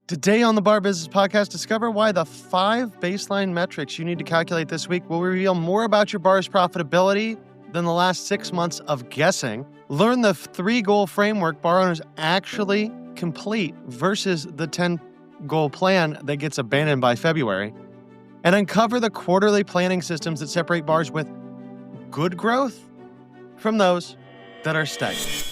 Today on the Bar Business Podcast, discover why the 5 baseline metrics you need to calculate this week will reveal more about your bar's profitability than the last 6 months of guessing. Learn the 3-goal framework bar owners actually complete versus the 10-goal plan that gets abandoned by February. And uncover the quarterly planning systems that separate bars with good growth from those that are stagnant.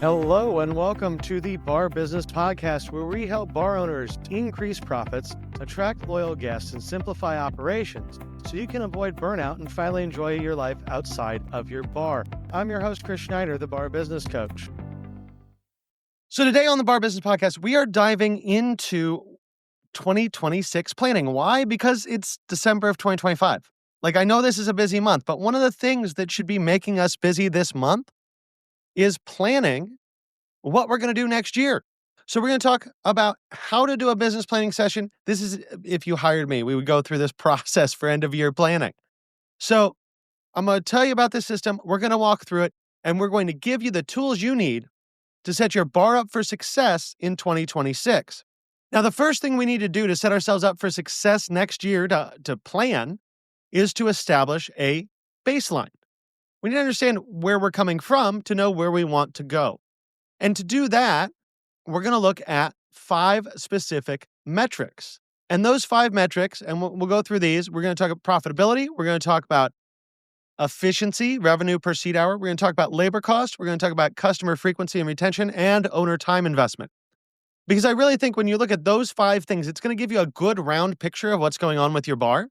Hello and welcome to the Bar Business Podcast, where we help bar owners increase profits, attract loyal guests, and simplify operations so you can avoid burnout and finally enjoy your life outside of your bar. I'm your host, Chris Schneider, the Bar Business Coach. So today on the Bar Business Podcast, we are diving into 2026 planning. Why? Because it's December of 2025. I know this is a busy month, but one of the things that should be making us busy this month is planning what we're going to do next year. So we're going to talk about how to do a business planning session. This is, if you hired me, we would go through this process for end of year planning. So I'm going to tell you about this system. We're going to walk through it, and we're going to give you the tools you need to set your bar up for success in 2026. Now, the first thing we need to do to set ourselves up for success next year to plan is to establish a baseline. We need to understand where we're coming from to know where we want to go. And to do that, we're going to look at 5 specific metrics. And those 5 metrics, and we'll go through these, we're going to talk about profitability, we're going to talk about efficiency, revenue per seat hour, we're going to talk about labor cost, we're going to talk about customer frequency and retention, and owner time investment. Because I really think when you look at those 5 things, it's going to give you a good round picture of what's going on with your bar,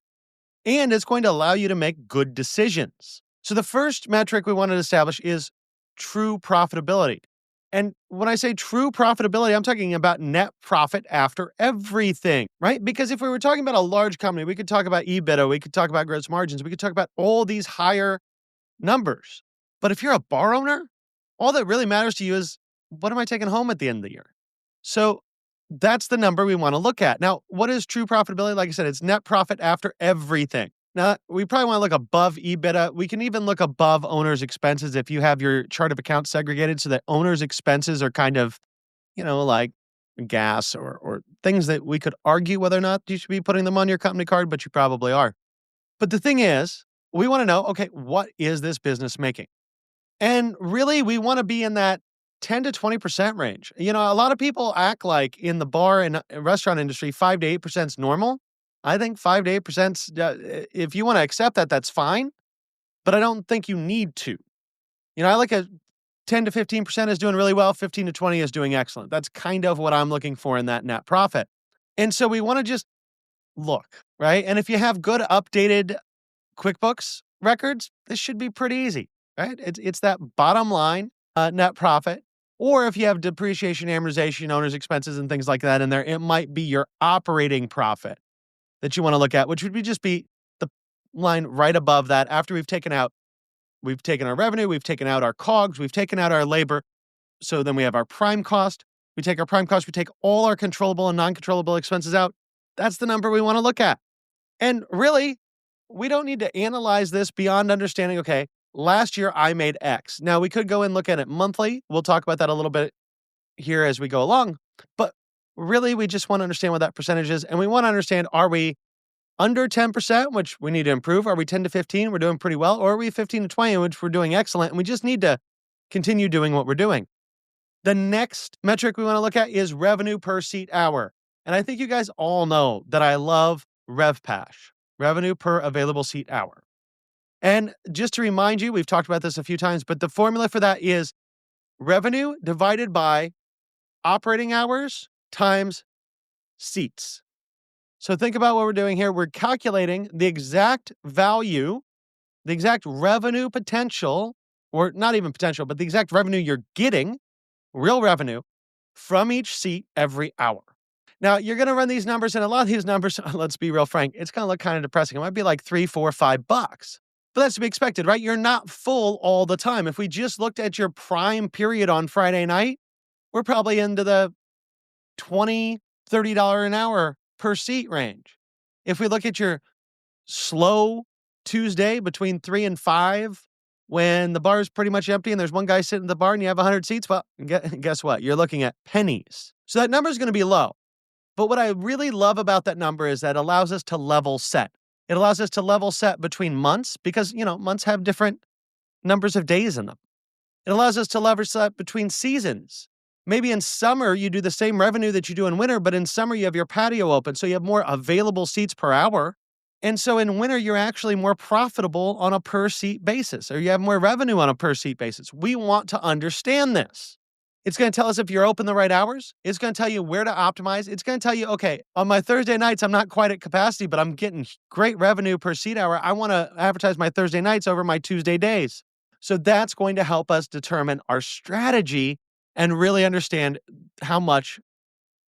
and it's going to allow you to make good decisions. So the first metric we want to establish is true profitability. And when I say true profitability, I'm talking about net profit after everything, right? Because if we were talking about a large company, we could talk about EBITDA, we could talk about gross margins, we could talk about all these higher numbers. But if you're a bar owner, all that really matters to you is, what am I taking home at the end of the year? So that's the number we want to look at. Now, what is true profitability? Like I said, it's net profit after everything. Now, we probably want to look above EBITDA. We can even look above owner's expenses if you have your chart of accounts segregated so that owner's expenses are kind of, like gas or things that we could argue whether or not you should be putting them on your company card, but you probably are. But the thing is, we want to know, okay, what is this business making? And really, we want to be in that 10 to 20% range. A lot of people act like in the bar and restaurant industry, 5 to 8% is normal. I think 5 to 8%, if you want to accept that, that's fine. But I don't think you need to. I like a 10 to 15% is doing really well. 15 to 20 is doing excellent. That's kind of what I'm looking for in that net profit. And so we want to just look, right? And if you have good updated QuickBooks records, this should be pretty easy, right? It's that bottom line net profit. Or if you have depreciation, amortization, owner's expenses, and things like that in there, it might be your operating profit that you want to look at, which would just be the line right above that after we've taken our revenue, we've taken out our COGS, we've taken out our labor. So then we have our prime cost. We take our prime cost, we take all our controllable and non-controllable expenses out. That's the number we want to look at. And really, we don't need to analyze this beyond understanding, okay, last year I made X. Now we could go and look at it monthly. We'll talk about that a little bit here as we go along. But really, we just want to understand what that percentage is. And we want to understand, are we under 10%, which we need to improve? Are we 10 to 15? We're doing pretty well. Or are we 15 to 20, which we're doing excellent? And we just need to continue doing what we're doing. The next metric we want to look at is revenue per seat hour. And I think you guys all know that I love RevPASH, revenue per available seat hour. And just to remind you, we've talked about this a few times, but the formula for that is revenue divided by operating hours times seats. So think about what we're doing here. We're calculating the exact value, the exact revenue potential, or not even potential, but the exact revenue you're getting, real revenue, from each seat every hour. Now, you're going to run these numbers, and a lot of these numbers, let's be real frank, it's going to look kind of depressing. It might be like $3, $4, $5. But that's to be expected, right? You're not full all the time. If we just looked at your prime period on Friday night, we're probably into the $20, $30 an hour per seat range. If we look at your slow Tuesday between 3 and 5, when the bar is pretty much empty and there's one guy sitting at the bar and you have 100 seats, well, guess what? You're looking at pennies. So that number is going to be low. But what I really love about that number is that it allows us to level set. It allows us to level set between months because, months have different numbers of days in them. It allows us to level set between seasons. Maybe in summer, you do the same revenue that you do in winter, but in summer, you have your patio open, so you have more available seats per hour. And so in winter, you're actually more profitable on a per seat basis, or you have more revenue on a per seat basis. We want to understand this. It's going to tell us if you're open the right hours. It's going to tell you where to optimize. It's going to tell you, okay, on my Thursday nights, I'm not quite at capacity, but I'm getting great revenue per seat hour. I want to advertise my Thursday nights over my Tuesday days. So that's going to help us determine our strategy and really understand how much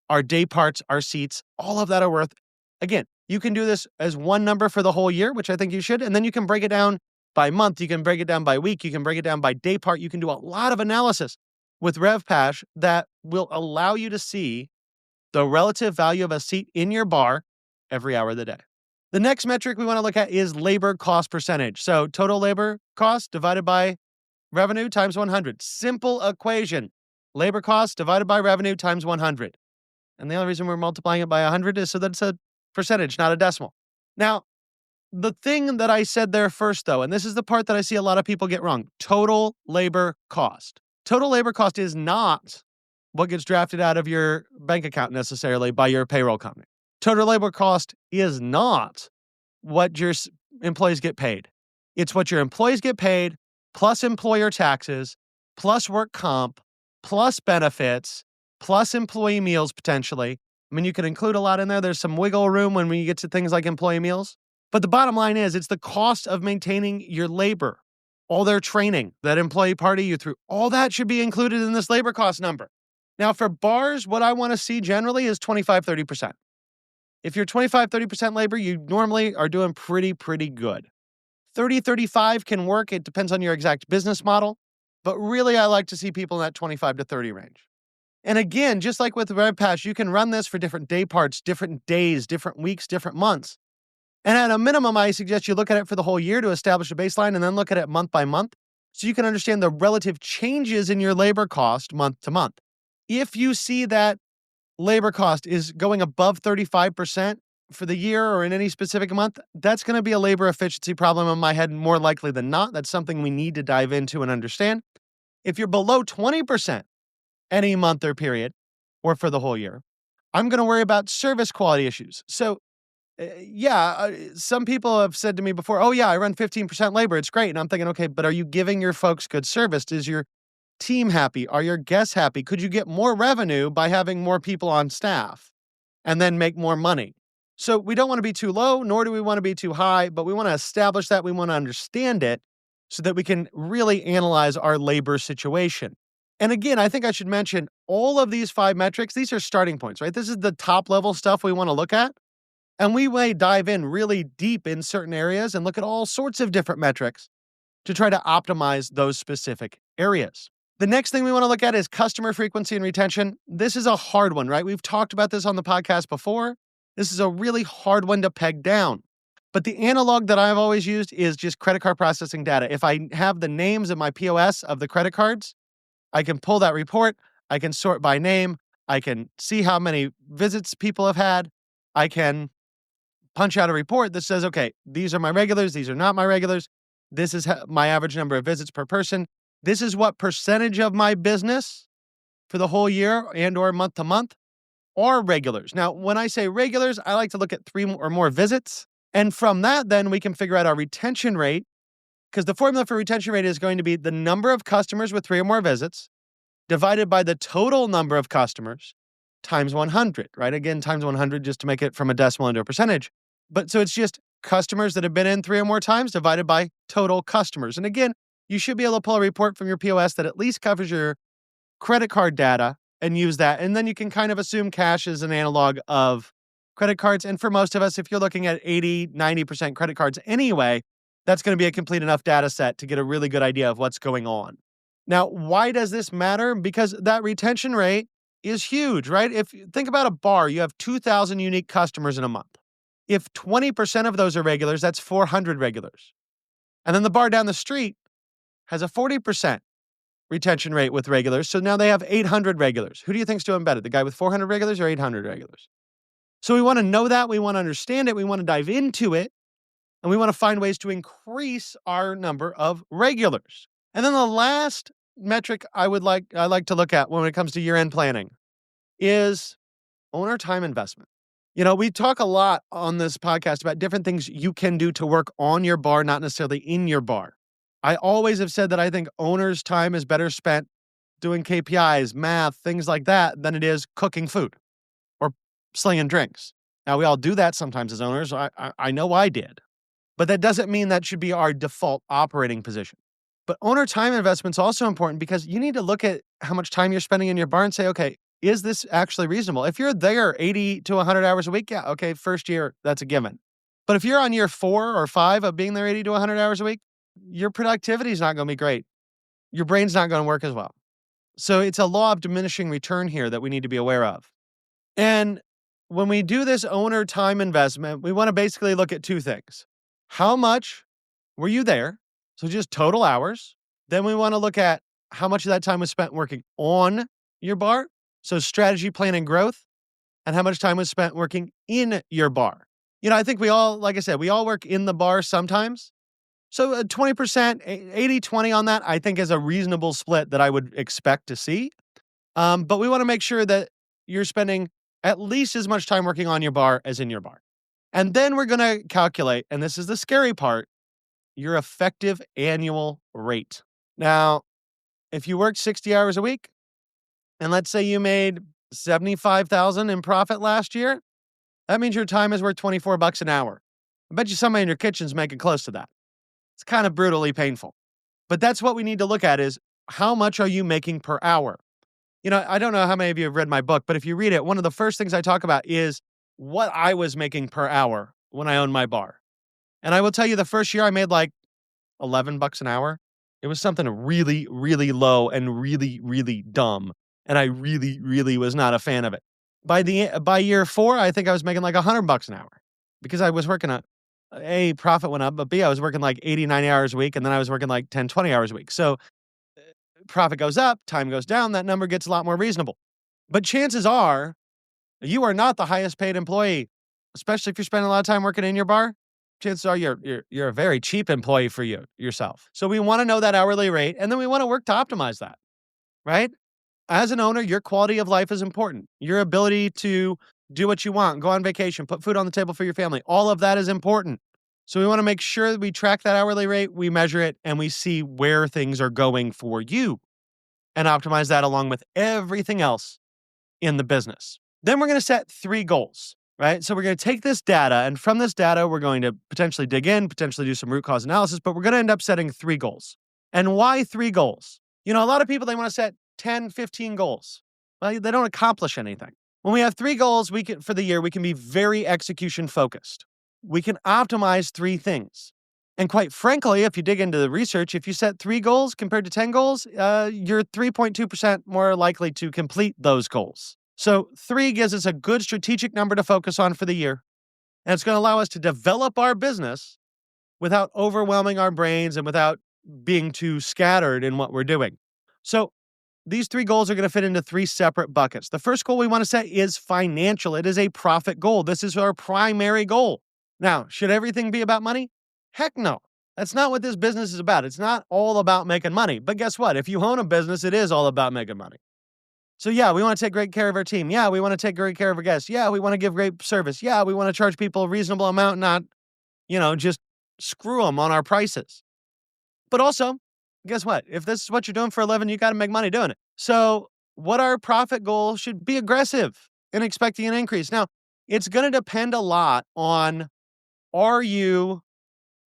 our day parts, our seats, all of that are worth. Again, you can do this as one number for the whole year, which I think you should, and then you can break it down by month. You can break it down by week. You can break it down by day part. You can do a lot of analysis with RevPash that will allow you to see the relative value of a seat in your bar every hour of the day. The next metric we want to look at is labor cost percentage. So total labor cost divided by revenue times 100. Simple equation. Labor cost divided by revenue times 100. And the only reason we're multiplying it by 100 is so that it's a percentage, not a decimal. Now, the thing that I said there first, though, and this is the part that I see a lot of people get wrong, total labor cost. Total labor cost is not what gets drafted out of your bank account necessarily by your payroll company. Total labor cost is not what your employees get paid. It's what your employees get paid plus employer taxes, plus work comp, plus benefits, plus employee meals potentially. I mean, you can include a lot in there. There's some wiggle room when you get to things like employee meals. But the bottom line is it's the cost of maintaining your labor, all their training, that employee party you through. All that should be included in this labor cost number. Now, for bars, what I want to see generally is 25-30%. If you're 25-30% labor, you normally are doing pretty good. 30-35 can work. It depends on your exact business model. But really, I like to see people in that 25 to 30 range. And again, just like with RevPash, you can run this for different day parts, different days, different weeks, different months. And at a minimum, I suggest you look at it for the whole year to establish a baseline and then look at it month by month so you can understand the relative changes in your labor cost month to month. If you see that labor cost is going above 35% for the year or in any specific month, that's going to be a labor efficiency problem in my head more likely than not. That's something we need to dive into and understand. If you're below 20% any month or period or for the whole year, I'm going to worry about service quality issues. So some people have said to me before, oh yeah, I run 15% labor. It's great. And I'm thinking, okay, but are you giving your folks good service? Is your team happy? Are your guests happy? Could you get more revenue by having more people on staff and then make more money? So we don't want to be too low, nor do we want to be too high, but we want to establish that. We want to understand it so that we can really analyze our labor situation. And again, I think I should mention all of these 5 metrics. These are starting points, right? This is the top level stuff we want to look at. And we may dive in really deep in certain areas and look at all sorts of different metrics to try to optimize those specific areas. The next thing we want to look at is customer frequency and retention. This is a hard one, right? We've talked about this on the podcast before. This is a really hard one to peg down. But the analog that I've always used is just credit card processing data. If I have the names of my POS of the credit cards, I can pull that report. I can sort by name. I can see how many visits people have had. I can punch out a report that says, okay, these are my regulars. These are not my regulars. This is my average number of visits per person. This is what percentage of my business for the whole year and or month to month are regulars. Now, when I say regulars, I like to look at 3 or more visits. And from that, then we can figure out our retention rate, because the formula for retention rate is going to be the number of customers with 3 or more visits divided by the total number of customers times 100, right? Again, times 100 just to make it from a decimal into a percentage. But so it's just customers that have been in 3 or more times divided by total customers. And again, you should be able to pull a report from your POS that at least covers your credit card data and use that. And then you can kind of assume cash is an analog of credit cards. And for most of us, if you're looking at 80, 90% credit cards anyway, that's going to be a complete enough data set to get a really good idea of what's going on. Now, why does this matter? Because that retention rate is huge, right? If you think about a bar, you have 2,000 unique customers in a month. If 20% of those are regulars, that's 400 regulars. And then the bar down the street has a 40% retention rate with regulars. So now they have 800 regulars. Who do you think's doing better? The guy with 400 regulars or 800 regulars? So we want to know that, we want to understand it, we want to dive into it, and we want to find ways to increase our number of regulars. And then the last metric I like to look at when it comes to year-end planning is owner time investment. We talk a lot on this podcast about different things you can do to work on your bar, not necessarily in your bar. I always have said that I think owners' time is better spent doing KPIs, math, things like that, than it is cooking food or slinging drinks. Now, we all do that sometimes as owners. I know I did. But that doesn't mean that should be our default operating position. But owner time investment is also important because you need to look at how much time you're spending in your bar and say, okay, is this actually reasonable? If you're there 80 to 100 hours a week, yeah, okay, first year, that's a given. But if you're on year 4 or 5 of being there 80 to 100 hours a week, your productivity is not going to be great. Your brain's not going to work as well. So it's a law of diminishing return here that we need to be aware of. And when we do this owner time investment, we want to basically look at 2 things. How much were you there? So just total hours. Then we want to look at how much of that time was spent working on your bar. So strategy, plan, and growth. And how much time was spent working in your bar. I think we all, like I said, we all work in the bar sometimes. So 20%, 80-20 on that, I think is a reasonable split that I would expect to see. But we want to make sure that you're spending at least as much time working on your bar as in your bar. And then we're going to calculate, and this is the scary part, your effective annual rate. Now, if you worked 60 hours a week, and let's say you made $75,000 in profit last year, that means your time is worth $24 an hour. I bet you somebody in your kitchen's making close to that. It's kind of brutally painful. But that's what we need to look at is how much are you making per hour? I don't know how many of you have read my book, but if you read it, one of the first things I talk about is what I was making per hour when I owned my bar. And I will tell you the first year I made like $11 an hour. It was something really, really low and really, really dumb. And I really, really was not a fan of it. By year 4, I think I was making like $100 an hour because I was working A, profit went up, but B, I was working like 80, 90 hours a week. And then I was working like 10, 20 hours a week. So profit goes up, time goes down, that number gets a lot more reasonable. But chances are you are not the highest paid employee, especially if you're spending a lot of time working in your bar. Chances are you're a very cheap employee for yourself. So we want to know that hourly rate, and then we want to work to optimize that, right? As an owner, your quality of life is important. Your ability to do what you want, go on vacation, put food on the table for your family, all of that is important. So we want to make sure that we track that hourly rate, we measure it, and we see where things are going for you and optimize that along with everything else in the business. Then we're going to set 3 goals, right? So we're going to take this data, and from this data, we're going to potentially dig in, potentially do some root cause analysis, but we're going to end up setting 3 goals. And why 3 goals? A lot of people, they want to set 10, 15 goals. Well, they don't accomplish anything. When we have 3 goals for the year, we can be very execution focused. We can optimize 3 things. And quite frankly, if you dig into the research, if you set 3 goals compared to 10 goals, you're 3.2% more likely to complete those goals. So 3 gives us a good strategic number to focus on for the year. And it's going to allow us to develop our business without overwhelming our brains and without being too scattered in what we're doing. So these 3 goals are going to fit into 3 separate buckets. The first goal we want to set is financial. It is a profit goal. This is our primary goal. Now, should everything be about money? Heck no. That's not what this business is about. It's not all about making money. But guess what? If you own a business, it is all about making money. So yeah, we want to take great care of our team. Yeah, we want to take great care of our guests. Yeah, we want to give great service. Yeah, we want to charge people a reasonable amount, not, just screw them on our prices. But also, guess what? If this is what you're doing for a living, you got to make money doing it. So what our profit goal should be aggressive in expecting an increase. Now, it's going to depend a lot on, are you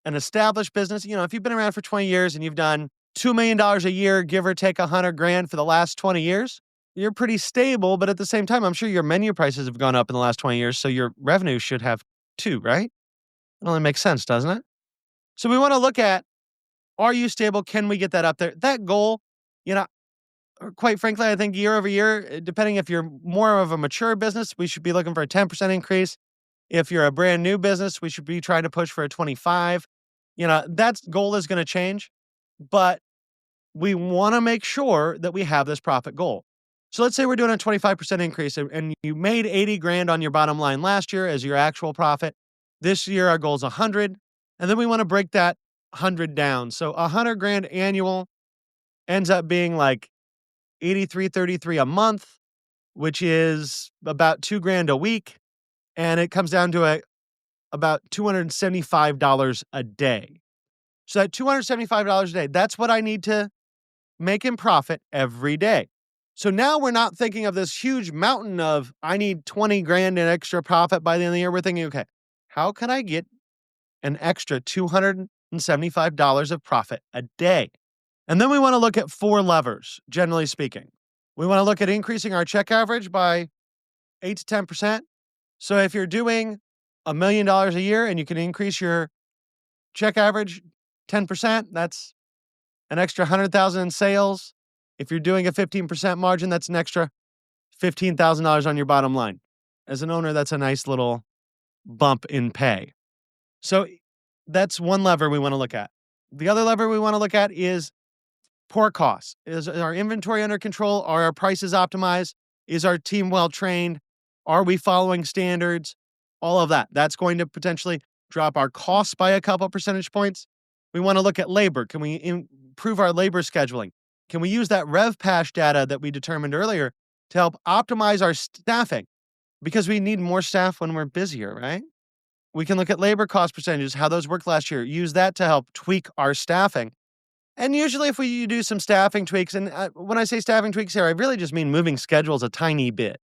an established business? If you've been around for 20 years and you've done $2 million a year, give or take $100,000 for the last 20 years, you're pretty stable. But at the same time, I'm sure your menu prices have gone up in the last 20 years. So your revenue should have too, right? It only makes sense, doesn't it? So we want to look at, are you stable? Can we get that up there? That goal, quite frankly, I think year over year, depending if you're more of a mature business, we should be looking for a 10% increase. If you're a brand new business, we should be trying to push for a 25. That goal is going to change, but we want to make sure that we have this profit goal. So let's say we're doing a 25% increase and you made 80 grand on your bottom line last year as your actual profit. This year, our goal is 100. And then we want to break that 100 down. So 100 grand annual ends up being like 83.33 a month, which is about 2 grand a week. And it comes down to about $275 a day. So that $275 a day, that's what I need to make in profit every day. So now we're not thinking of this huge mountain of I need 20 grand in extra profit by the end of the year. We're thinking, okay, how can I get an extra $275 of profit a day? And then we want to look at 4 levers, generally speaking. We want to look at increasing our check average by 8 to 10%. So if you're doing $1 million a year and you can increase your check average 10%, that's an extra 100,000 in sales. If you're doing a 15% margin, that's an extra $15,000 on your bottom line. As an owner, that's a nice little bump in pay. So that's one lever we want to look at. The other lever we want to look at is poor costs. Is our inventory under control? Are our prices optimized? Is our team well trained? Are we following standards? All of that. That's going to potentially drop our costs by a couple percentage points. We want to look at labor. Can we improve our labor scheduling? Can we use that RevPash data that we determined earlier to help optimize our staffing? Because we need more staff when we're busier, right? We can look at labor cost percentages, how those worked last year, use that to help tweak our staffing. And usually if we do some staffing tweaks, and when I say staffing tweaks here, I really just mean moving schedules a tiny bit.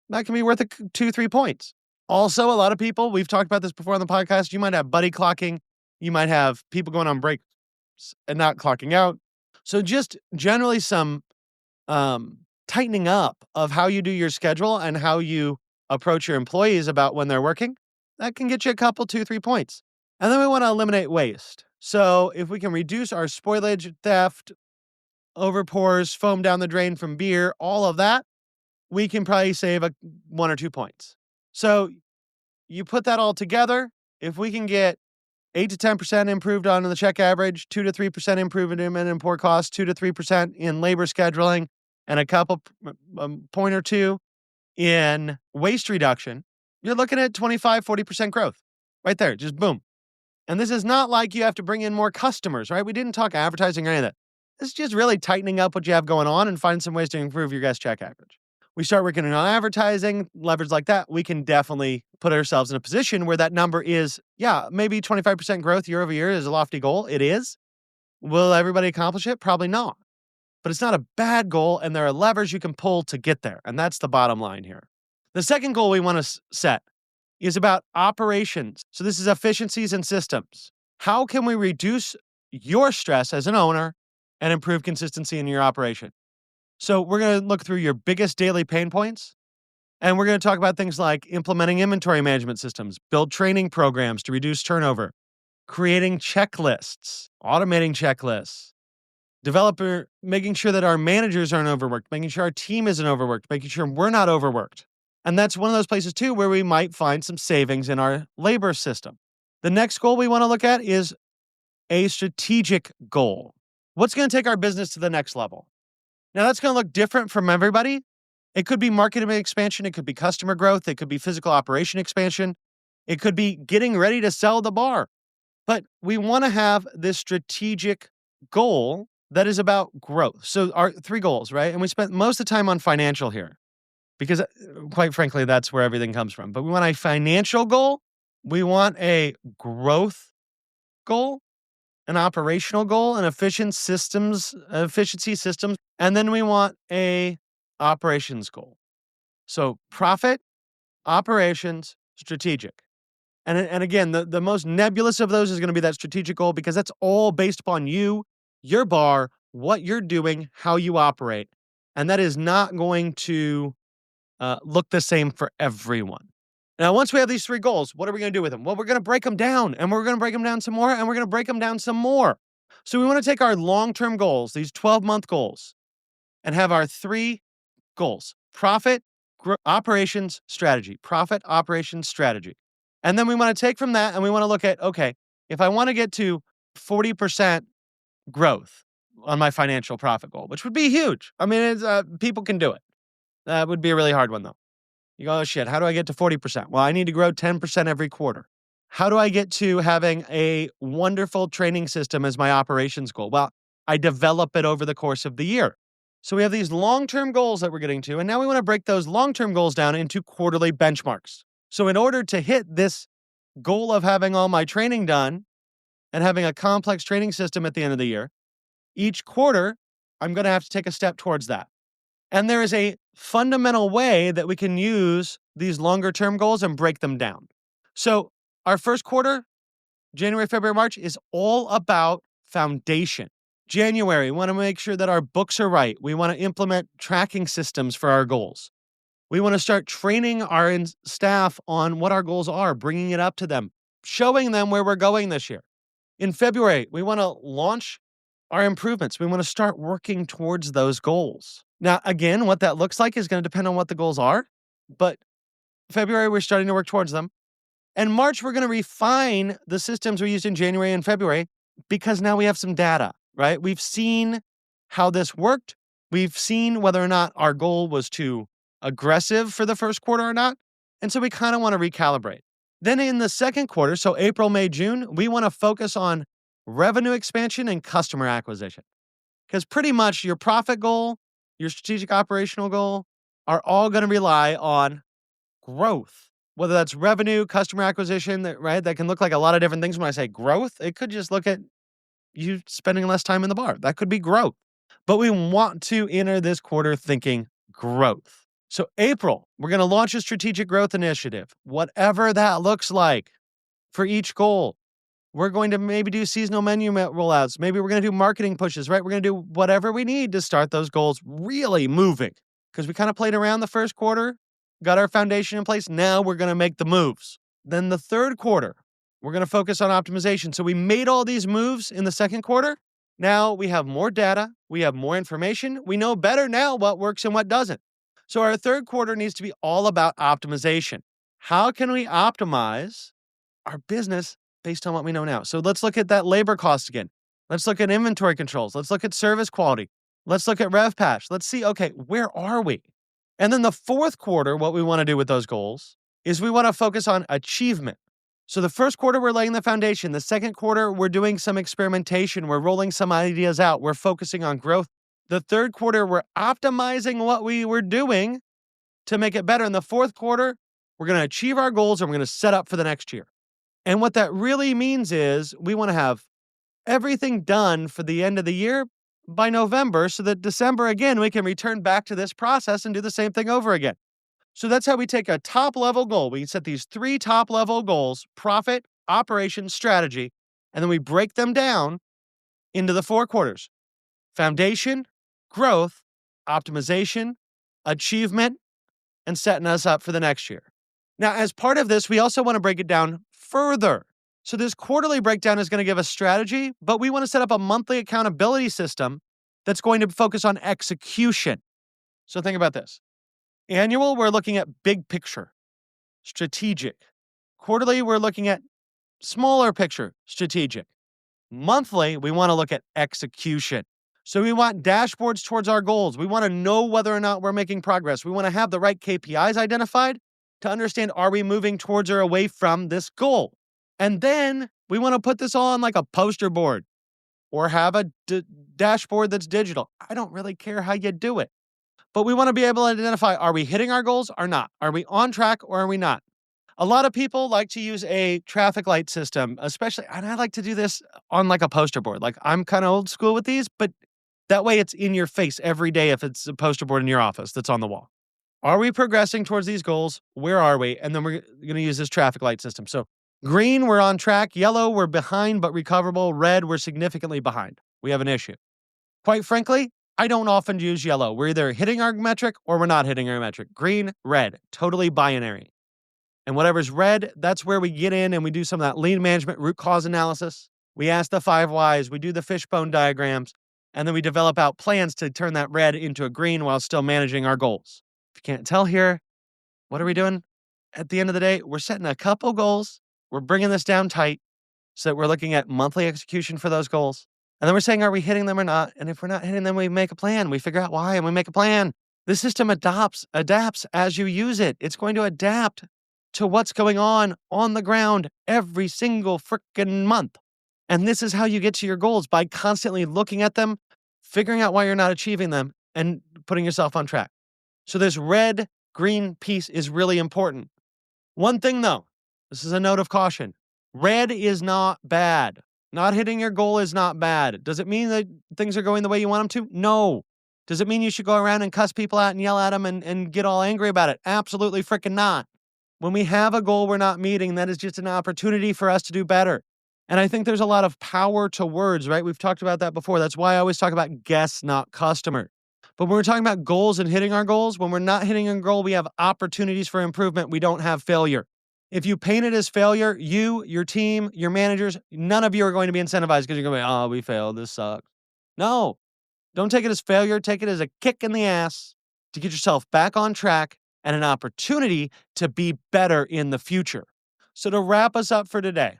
That can be worth 2-3 points. Also, a lot of people, we've talked about this before on the podcast, you might have buddy clocking. You might have people going on breaks and not clocking out. So just generally some tightening up of how you do your schedule and how you approach your employees about when they're working, that can get you a couple, 2-3 points. And then we want to eliminate waste. So if we can reduce our spoilage, theft, overpours, foam down the drain from beer, all of that, we can probably save 1 or 2 points. So you put that all together, if we can get 8 to 10% improved on the check average, 2 to 3% improvement in poor costs, 2 to 3% in labor scheduling, and a couple point or two in waste reduction, you're looking at 25, 40% growth right there. Just boom. And this is not like you have to bring in more customers, right? We didn't talk advertising or any of that. This is just really tightening up what you have going on and find some ways to improve your guest check average. We start working on advertising, leverage like that, we can definitely put ourselves in a position where that number is, maybe 25% growth year over year is a lofty goal. It is. Will everybody accomplish it? Probably not. But it's not a bad goal, and there are levers you can pull to get there. And that's the bottom line here. The second goal we want to set is about operations. So this is efficiencies and systems. How can we reduce your stress as an owner and improve consistency in your operation? So we're going to look through your biggest daily pain points, and we're going to talk about things like implementing inventory management systems, build training programs to reduce turnover, creating checklists, automating checklists, making sure that our managers aren't overworked, making sure our team isn't overworked, making sure we're not overworked. And that's one of those places too where we might find some savings in our labor system. The next goal we want to look at is a strategic goal. What's going to take our business to the next level? Now, that's going to look different from everybody. It could be market expansion. It could be customer growth. It could be physical operation expansion. It could be getting ready to sell the bar. But we want to have this strategic goal that is about growth. So our 3 goals, right? And we spent most of the time on financial here because, quite frankly, that's where everything comes from. But we want a financial goal. We want a growth goal, an operational goal, an efficiency systems, and then we want a operations goal. So profit, operations, strategic. And again, the most nebulous of those is going to be that strategic goal because that's all based upon you, your bar, what you're doing, how you operate. And that is not going to look the same for everyone. Now, once we have these 3 goals, what are we going to do with them? Well, we're going to break them down, and we're going to break them down some more, and we're going to break them down some more. So we want to take our long-term goals, these 12-month goals, and have our 3 goals: profit, operations, strategy. Profit, operations, strategy. And then we want to take from that, and we want to look at, okay, if I want to get to 40% growth on my financial profit goal, which would be huge. I mean, people can do it. That would be a really hard one, though. You go, oh shit, how do I get to 40%? Well, I need to grow 10% every quarter. How do I get to having a wonderful training system as my operations goal? Well, I develop it over the course of the year. So we have these long-term goals that we're getting to, and now we want to break those long-term goals down into quarterly benchmarks. So in order to hit this goal of having all my training done and having a complex training system at the end of the year, each quarter, I'm going to have to take a step towards that. And there is a fundamental way that we can use these longer term goals and break them down. So our first quarter, January, February, March, is all about foundation. January, we want to make sure that our books are right. We want to implement tracking systems for our goals. We want to start training our staff on what our goals are, bringing it up to them, showing them where we're going this year. In February, we want to launch our improvements. We want to start working towards those goals. Now, again, what that looks like is going to depend on what the goals are, but February, we're starting to work towards them. And March, we're going to refine the systems we used in January and February because now we have some data, right? We've seen how this worked. We've seen whether or not our goal was too aggressive for the first quarter or not. And so we kind of want to recalibrate. Then in the second quarter, so April, May, June, we want to focus on revenue expansion and customer acquisition. Because pretty much your profit goal, your strategic operational goal are all going to rely on growth, whether that's revenue, customer acquisition, right? That can look like a lot of different things. When I say growth, it could just look at you spending less time in the bar. That could be growth. But we want to enter this quarter thinking growth. So April, we're going to launch a strategic growth initiative, whatever that looks like for each goal. We're going to maybe do seasonal menu rollouts. Maybe we're going to do marketing pushes, right? We're going to do whatever we need to start those goals really moving because we kind of played around the first quarter, got our foundation in place. Now we're going to make the moves. Then the third quarter, we're going to focus on optimization. So we made all these moves in the second quarter. Now we have more data. We have more information. We know better now what works and what doesn't. So our third quarter needs to be all about optimization. How can we optimize our business based on what we know now? So let's look at that labor cost again. Let's look at inventory controls. Let's look at service quality. Let's look at RevPatch. Let's see, okay, where are we? And then the fourth quarter, what we want to do with those goals is we want to focus on achievement. So the first quarter, we're laying the foundation. The second quarter, we're doing some experimentation. We're rolling some ideas out. We're focusing on growth. The third quarter, we're optimizing what we were doing to make it better. In the fourth quarter, we're going to achieve our goals and we're going to set up for the next year. And what that really means is we want to have everything done for the end of the year by November so that December, again, we can return back to this process and do the same thing over again. So that's how we take a top-level goal. We set these 3 top-level goals: profit, operation, strategy, and then we break them down into the 4 quarters: foundation, growth, optimization, achievement, and setting us up for the next year. Now, as part of this, we also want to break it down further. So this quarterly breakdown is going to give us strategy, but we want to set up a monthly accountability system that's going to focus on execution. So think about this. Annual, we're looking at big picture, strategic. Quarterly, we're looking at smaller picture, strategic. Monthly, we want to look at execution. So we want dashboards towards our goals. We want to know whether or not we're making progress. We want to have the right KPIs identified to understand, are we moving towards or away from this goal? And then we want to put this on like a poster board or have a dashboard that's digital. I don't really care how you do it. But we want to be able to identify, are we hitting our goals or not? Are we on track or are we not? A lot of people like to use a traffic light system, especially, and I like to do this on like a poster board. Like I'm kind of old school with these, but that way it's in your face every day if it's a poster board in your office that's on the wall. Are we progressing towards these goals? Where are we? And then we're going to use this traffic light system. So green, we're on track. Yellow, we're behind but recoverable. Red, we're significantly behind. We have an issue. Quite frankly, I don't often use yellow. We're either hitting our metric or we're not hitting our metric. Green, red, totally binary. And whatever's red, that's where we get in and we do some of that lean management root cause analysis. We ask the 5 whys, we do the fishbone diagrams, and then we develop out plans to turn that red into a green while still managing our goals. If you can't tell here, what are we doing? At the end of the day, we're setting a couple goals. We're bringing this down tight so that we're looking at monthly execution for those goals. And then we're saying, are we hitting them or not? And if we're not hitting them, we make a plan. We figure out why and we make a plan. The system adapts as you use it. It's going to adapt to what's going on the ground every single freaking month. And this is how you get to your goals, by constantly looking at them, figuring out why you're not achieving them, and putting yourself on track. So this red-green piece is really important. One thing though, this is a note of caution. Red is not bad. Not hitting your goal is not bad. Does it mean that things are going the way you want them to? No. Does it mean you should go around and cuss people out and yell at them and get all angry about it? Absolutely freaking not. When we have a goal we're not meeting, that is just an opportunity for us to do better. And I think there's a lot of power to words, right? We've talked about that before. That's why I always talk about guest, not customer. But when we're talking about goals and hitting our goals, when we're not hitting a goal, we have opportunities for improvement. We don't have failure. If you paint it as failure, you, your team, your managers, none of you are going to be incentivized because you're going to be, oh, we failed. This sucks. No, don't take it as failure. Take it as a kick in the ass to get yourself back on track and an opportunity to be better in the future. So to wrap us up for today,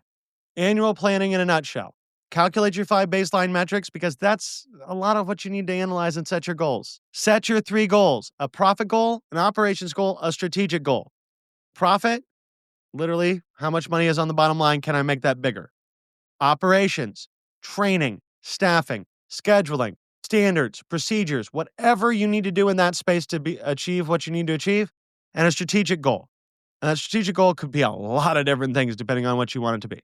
annual planning in a nutshell. Calculate your 5 baseline metrics, because that's a lot of what you need to analyze and set your goals. Set your 3 goals: a profit goal, an operations goal, a strategic goal. Profit, literally, how much money is on the bottom line? Can I make that bigger? Operations, training, staffing, scheduling, standards, procedures, whatever you need to do in that space to achieve what you need to achieve, and a strategic goal. And that strategic goal could be a lot of different things depending on what you want it to be.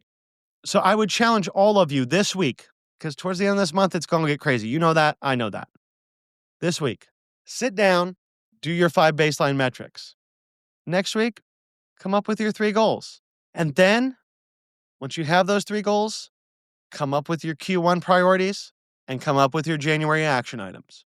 So I would challenge all of you this week, because towards the end of this month, it's going to get crazy. You know that. I know that. This week, sit down, do your 5 baseline metrics. Next week, come up with your 3 goals. And then, once you have those 3 goals, come up with your Q1 priorities and come up with your January action items.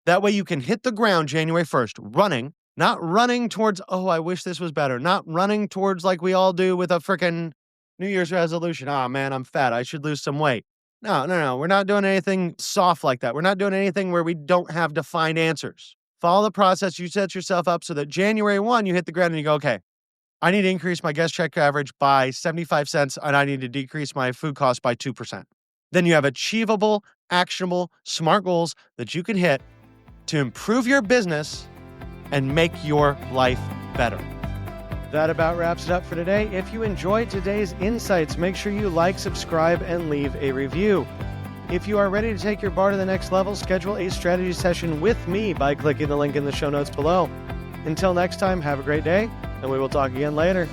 That way you can hit the ground January 1st running, not running towards, oh, I wish this was better, not running towards like we all do with a freaking New Year's resolution. Oh man, I'm fat. I should lose some weight. No. We're not doing anything soft like that. We're not doing anything where we don't have defined answers. Follow the process. You set yourself up so that January 1, you hit the ground and you go, okay, I need to increase my guest check average by 75 cents and I need to decrease my food cost by 2%. Then you have achievable, actionable, smart goals that you can hit to improve your business and make your life better. That about wraps it up for today. If you enjoyed today's insights, make sure you like, subscribe, and leave a review. If you are ready to take your bar to the next level, schedule a strategy session with me by clicking the link in the show notes below. Until next time, have a great day, and we will talk again later.